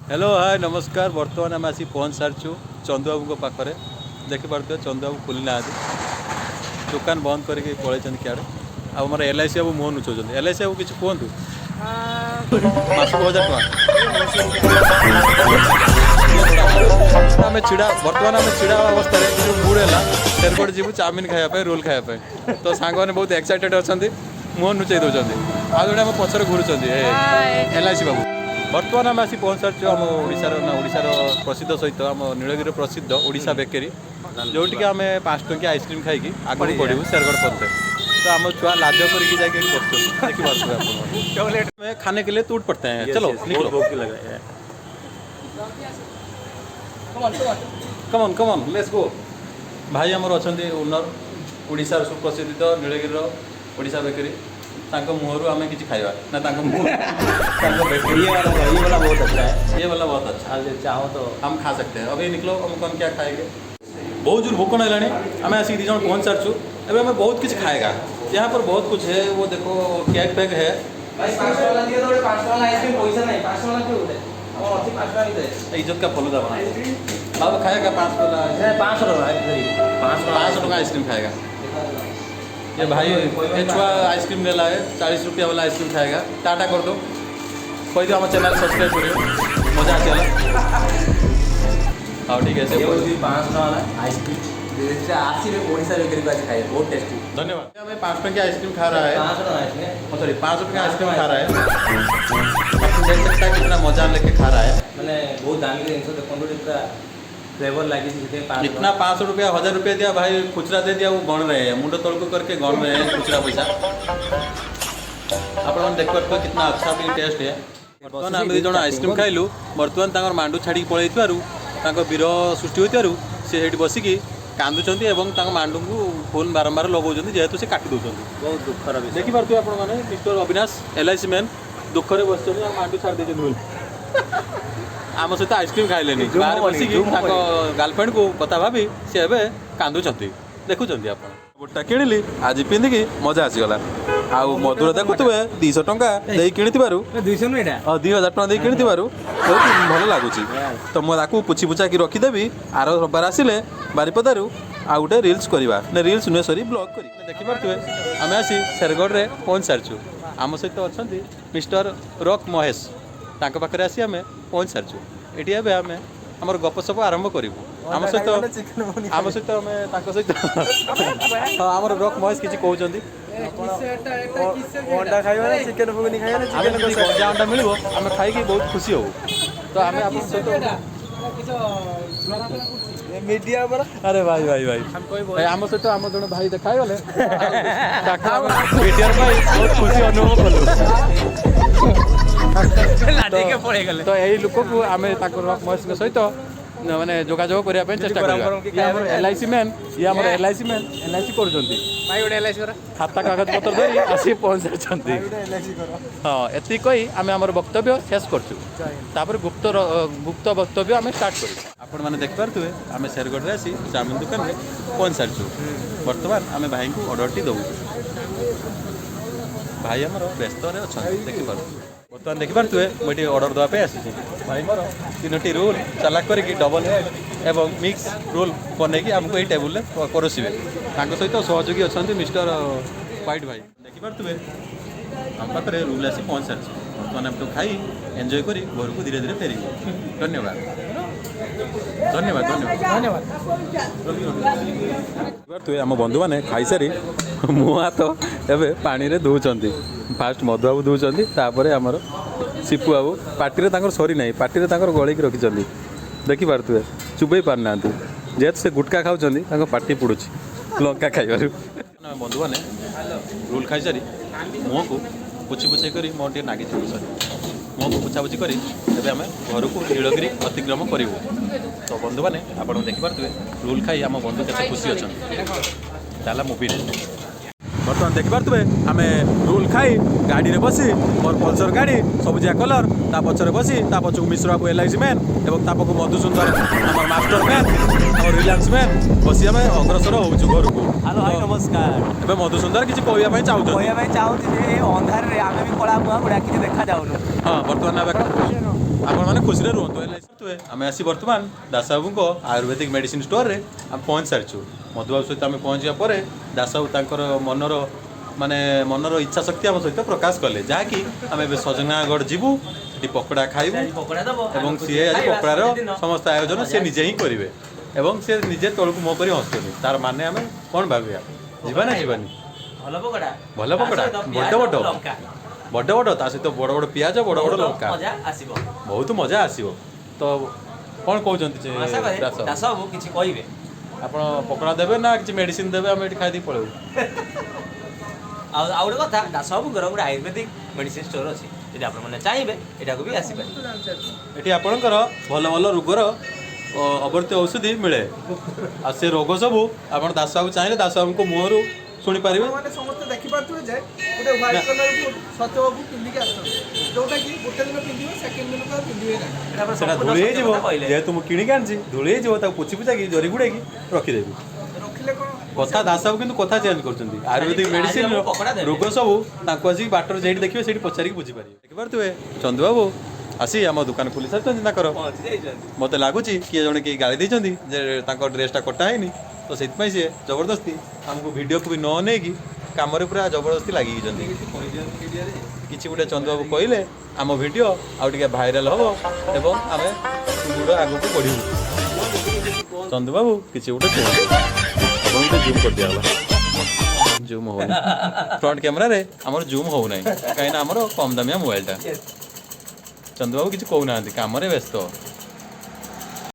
Hello hi नमस्कार। बर्तमान आम आसी पहुँच सारी चंदुबाबू पाखे देखिपे चंदुबाबू खोली ना दुकान बंद करके पलैं क्या आमर LIC बाबू मुह नुचाऊँ LIC बाबू किसी कहतु मासक 1000 टका आम छिड़ा बर्तमान आम छिड़ा अवस्था जो मूड है सेरकोट जीव चाउमिन खायापी रोल खायापी तो सांग मैंने बहुत एक्साइटेड अच्छा मुह नुचाई दौरान आ जो आम पचर घूरुंच LIC बाबू बर्तमान आम आसी पहुँच सारी आम ओडार प्रसिद्ध सहित आम नीलगिरी प्रसिद्ध ओडिशा बेकरी जोटिक आम 5 टंकिया आइसक्रीम खाई आगे बढ़ू शेरगढ़ पड़ते तो आम छुआ लाज कर खाने के लिए टूट पड़ते हैं। चलो कमन कमन लेट्स गो। भाई आमर अच्छा ओनर ओडिशार सुप्रसिद्ध नीलगिरी ओडिशा बेकरी मुहर आम कि खाଇବା ना ये वाला बहुत अच्छा है, ये वाला बहुत अच्छा है। चाहो तो हम खा सकते हैं। अभी निकलो हम कौन क्या खाएंगे। बहुत जोर भोक ना आम आसिक 2 जन पहुँच सारी अभी हमें बहुत कुछ खाएगा। यहाँ पर बहुत कुछ है वो देखो केक पैक है। इज्जत का फलूदा बना बाबा खाएगा 500 टका आइसक्रीम खाएगा। ये भाई ये छुआ आइसक्रीम ले है 40 रुपया वाला आइसक्रीम खाएगा। टाटा कर दो कोई दो हमारे चैनल सब्सक्राइब करियो मजा चला। हाँ ठीक है 500 वाला आइसक्रीम ओडिशा बेकरी को खाए बहुत टेस्टी। धन्यवाद। हमें 5 टंकी आइसक्रीम खा रहा है सॉरी 500 टका आइसक्रीम खा रहा है। आप देख सकता है कितना मजा लेके खा रहा है। मैंने बहुत दामी जिन देखो फ्लेवर लगी इतना 500 रुपया 1000 रुपया दिया भाई खुचरा दे दिया वो गण रहे हैं मुंड तौल को करके गण रहे हैं खुचरा पैसा। आप देख पारे कितना अच्छा भी टेस्ट है। बर्तमान आम 2 जन आइसक्रीम खाइलु बर्तमान मांडू छाड़ी पलैर वीर सृष्टि होती सी बसिकी कांदुंट और मांडू को फोन बारंबार लगाउं जेहेतु से काटी दौरान बहुत दुखर देखिपे आपने मिस्टर अविनाश LIC मैन दुखरे बस मांडू छाड़ी देते आम सहित आइसक्रीम खाइले बाहर बसिक गर्लफ्रेंड को कथा भाभी सी ए कांदुंट देखुं आप गोटा किणिली आज पिंधिकी मजा आसीगला आउ मधुर देखुए 200 टंका दे कि 2000 टका दे कि बहुत भल लगुच तो मुझे पुछी पुछा कि रखीदेवी आर रबार आसिले बारिपदारू आ गोटे रिल्स करवा ना रिल्स नुहे सरी ब्लॉग कर देखिपे आम आसी शेरगढ़ में पहुँच सारी आम सहित अच्छा मिस्टर रॉक महेश पाखे आसी आम पहुँच सारी ये आम आम गपसप आरंभ करूँ आम सहित आम सहित आम सहित हाँ आम रॉक महेश किसी कहते गंजा अंडा मिल आम खाई बहुत खुशी हो तो आम आप मीडिया पर अरे भाई भाई भाई आम सहित आम जन भाई देखा गले बहुत खुशी अनुभव कलु तो यही लोक को आम रॉक महेश सहित माने जोगाजोग करने चेष्टा करें। LIC मैन ये आम LIC मैन LIC कर खाता कागज पत्र धरी आसी पहुँच सारी हाँ ये कही आम आम वक्तव्य शेष कर गुप्त वक्तव्य आम स्टार्ट कर आपण मैंने देखिपे आम शेरगढ़ में आसी चाउमिन दुकान में पहुँच सारी बर्तमान आम भाई को ऑर्डर टी दबू भाई आमर व्यस्त अच्छा देखिपे बर्तमान देखिपे मुझे ऑर्डर देवाई आसी भाई मोर 3टी रोल चालाक करके डबल हेड एवं मिक्स रोल बनईकि आमको ये टेबुल परोसवे सहित सहयोगी अच्छा मिस्टर व्हाइट भाई देखिपे आम पाखे रोल आसी पहुँच सारी बर्तमान आम तो खाई एंजॉय करी घर को धीरे धीरे फेर। धन्यवाद धन्यवाद धन्यवाद धन्यवाद। आम बंधु मैंने खाई सारी मुँह हाथ एवं पानी धोचंती फास्ट मधु बाबू धोचंती तापर आमर सिपु बाबू पार्टी सरी ना पार्टी गलैक रखिंट देखिपे चुबई पारना जेहेतु से गुटका खाऊँ पार्टी पड़ू लंका खाइबार बंधु मैंने रोल खाई सारी मुँह को पुछी पुछाई कर मोर नागी सर मुँह को पुछापुछी कर आम घर को नीलगिरी अतिक्रम करूँ तो बंधु मैंने आप देखिपे रोल खाई आम बंधु के खुशी अच्छा मुवी बर्तमान देखिपे आम रोल खाई गाड़ी में बसी मोर पल्सर गाड़ी सबुजा कलर ता पचर बसी ता पचक मिश्र बाबू LIC मैन और तापक मधुसुंदर आम मास्टर मैन और रिलायंस मैन बसी आम अग्रसर हो घर को। हेलो भाई नमस्कार। मधुसुंदर किसी कहवाई चाहूँ अंधार आम भी कला मुआ गुड़ा कि देखा जाऊन। हाँ बर्तमान ଆପଣମାନେ ଖୁସିରେ ରୁହନ୍ତୁ। ଆମେ ଆସି ବର୍ତ୍ତମାନ ଦାସବାବୁଙ୍କ ଆୟୁର୍ବେଦିକ ମେଡ଼ିସିନ ଷ୍ଟୋରରେ ଆମେ ପହଞ୍ଚି ସାରିଛୁ। ମଧୁବାବୁ ସହିତ ଆମେ ପହଞ୍ଚିବା ପରେ ଦାସବାବୁ ତାଙ୍କର ମନର ଇଚ୍ଛା ଶକ୍ତି ଆମ ସହିତ ପ୍ରକାଶ କଲେ, ଯାହାକି ଆମେ ଏବେ ସଜନାଗଡ଼ ଯିବୁ, ସେଠି ପକୋଡ଼ା ଖାଇବୁ ଏବଂ ସିଏ ଆଜି ପକୋଡ଼ାର ସମସ୍ତ ଆୟୋଜନ ସେ ନିଜେ ହିଁ କରିବେ ଏବଂ ସେ ନିଜେ ତଳକୁ ମୁହଁ କରି ହସୁଛନ୍ତି। ତାର ମାନେ ଆମେ କ'ଣ ଭାବିବା, ଯିବା ନା ଯିବାନି? ଭଲ ପକୋଡ଼ା ବଡ଼ ବଡ଼, ତା ସହିତ ବଡ଼ ବଡ଼ ପିଆଜ, ବଡ଼ ବଡ଼ ଲଙ୍କା, ବହୁତ ମଜା ଆସିବ। ତ କ'ଣ କହୁଛନ୍ତି ଦାସବାବୁ କିଛି କହିବେ? ଆପଣ ପକୋଡ଼ା ଦେବେ ନା କିଛି ମେଡ଼ିସିନ ଦେବେ? ଆମେ ଏଠି ଖାଇଦେଇ ପଳେଇବୁ। ଆଉ ଗୋଟେ କଥା, ଦାସବାବୁଙ୍କର ଗୋଟେ ଆୟୁର୍ବେଦିକ ମେଡ଼ିସିନ ଷ୍ଟୋର ଅଛି, ଯଦି ଆପଣମାନେ ଚାହିଁବେ ଏଠାକୁ ବି ଆସିପାରିବେ। ଏଠି ଆପଣଙ୍କର ଭଲ ଭଲ ରୋଗର ଅବର୍ତ୍ୟ ଔଷଧି ମିଳେ। ଆଉ ସେ ରୋଗ ସବୁ ଆପଣ ଦାସବାବୁ ଚାହିଁଲେ ଦାସବାବୁଙ୍କ ମୁହଁରୁ ଶୁଣିପାରିବେ। ସମସ୍ତେ ଦେଖିପାରୁଥିବେ ଯେ ଗୋଟେ ହ୍ୱାଇଟ୍ କଲର୍ ସତ୍ୟବାବୁ ପିନ୍ଧିକି ଆସୁଛନ୍ତି, ଯୋଉଟା କି ଗୋଟେ ଦିନ ପିନ୍ଧିବେ, ସେକେଣ୍ଡ ଦିନକୁ ଆଉ ପିନ୍ଧିବେ ନାହିଁ। ସେଟା ଧୂଳି ହେଇଯିବ, ଯେହେତୁ ମୁଁ କିଣିକି ଆଣିଛି ଧୂଳି ହେଇଯିବ, ତାକୁ ପୋଛି ପୁଛାକି ଜରି ଗୁଡ଼େଇକି ରଖିଦେବି। ରଖିଲେ କ'ଣ କଥା ଦାସବାବୁ କିନ୍ତୁ କଥା ଚେଞ୍ଜ କରୁଛନ୍ତି। ଆୟୁର୍ବେଦିକ ମେଡ଼ିସିନର ରୋଗ ସବୁ ତାଙ୍କୁ ଆସିକି ବାଟରେ ଯେଇଠି ଦେଖିବେ ସେଇଠି ପଚାରିକି ବୁଝିପାରିବେ। ଦେଖିପାରୁଥିବେ ଚନ୍ଦୁବାବୁ ଆସି ଆମ ଦୋକାନ ଖୋଲି ସାରିଛନ୍ତି ତାଙ୍କର। ମୋତେ ଲାଗୁଛି କିଏ ଜଣେ କେହି ଗାଳି ଦେଇଛନ୍ତି ଯେ ତାଙ୍କ ଡ୍ରେସ୍ଟା କଟା ହେଇନି, ତ ସେଥିପାଇଁ ସିଏ ଜବରଦସ୍ତି ଆମକୁ ଭିଡ଼ିଓକୁ ବି ନ ନେଇକି କାମରେ ପୁରା ଜବରଦସ୍ତି ଲାଗିଛନ୍ତି। କିଛି ଗୋଟେ ଚନ୍ଦୁବାବୁ କହିଲେ ଆମ ଭିଡ଼ିଓ ଆଉ ଟିକେ ଭାଇରାଲ ହେବ ଏବଂ ଆମେ ଗୁଡ଼ ଆଗକୁ ବଢ଼ିବୁ। ଚନ୍ଦୁବାବୁ କିଛି ଗୋଟେ କୁହନ୍ତୁ, ଆପଣ ଗୋଟେ ଜୁମ୍ କରିଦିଆଗଲା। ଜୁମ୍ ହେଉନି, ଫ୍ରଣ୍ଟ କ୍ୟାମେରାରେ ଆମର ଜୁମ୍ ହେଉନାହିଁ, କାହିଁକିନା ଆମର କମ୍ ଦାମିଆ ମୋବାଇଲଟା। ଚନ୍ଦୁବାବୁ କିଛି କହୁନାହାନ୍ତି, କାମରେ ବ୍ୟସ୍ତ।